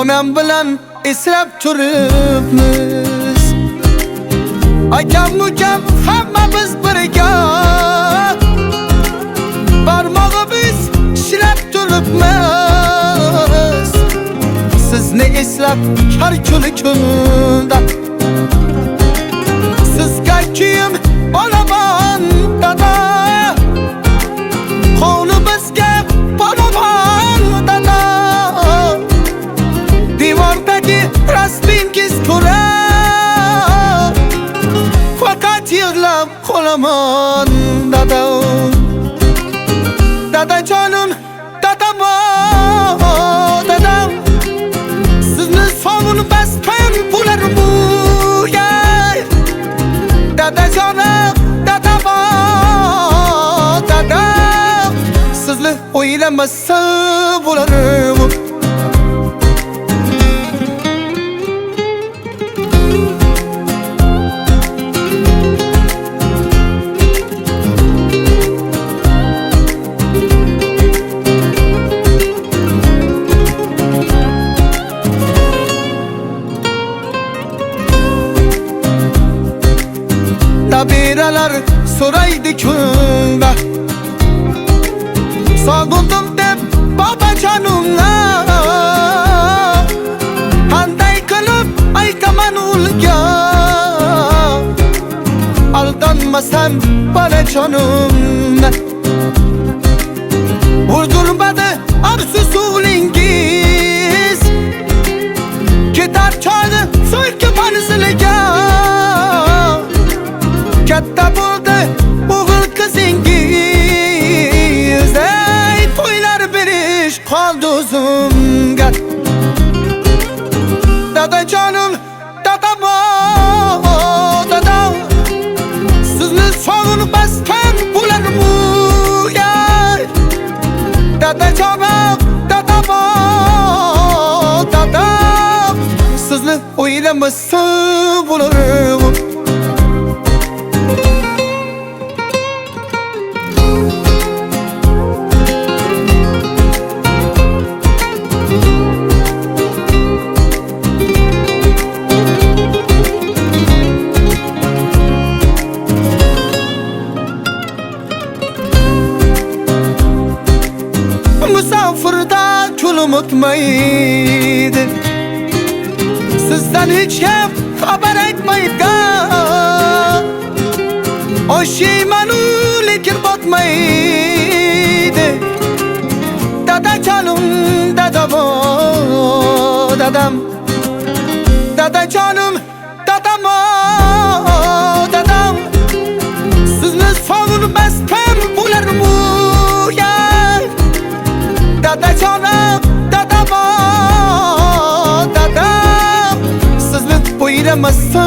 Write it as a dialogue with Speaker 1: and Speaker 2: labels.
Speaker 1: onam bilan eslab turibmiz. Akam ukam hammamiz birga barmog'imiz ishlab turibmiz. Sizni eslab har kunda sizga kuyim olaman dada. Qo'limizga bolaman dada. Devordagi rasmingiz ko'rib faqat yig'lab qolaman dada. Dadajonim, dadamon, dadam, sizni sog'inmasdan bo'larmi? Dadajonim, dadamon, dadam, sizni o'ylamasa bo'larmi? Nabiralar so'raydi kunda, sog'indim deb bobojonimlar. Qanday qilib aytaman ularga, aldanmasam bolajonimni. O'ldirmadi afsusingizz, ketar chog'i so'yki manziliga. Katta bo'ldi o'g'il qizingiz, ey to'ylar berish qoldi o'zimga. Dadajonim, dadamon, dadam, sizni sog'inmasdan bo'larmi? Dadajonim, dadamon, dadam, sizni o'ylamasa bo'larmi? Musafirda kulim o'tmaydi, sizdan hech ham xabar aytmaydi. Oshimanu lekin botmaydi. Dadajonim, dadamon, dadam, dadajonim, dadamon, dadam, sizni sog'inmasdan bo'larmi? Dadajonim, dadamon, dadam, sizni o'ylamasa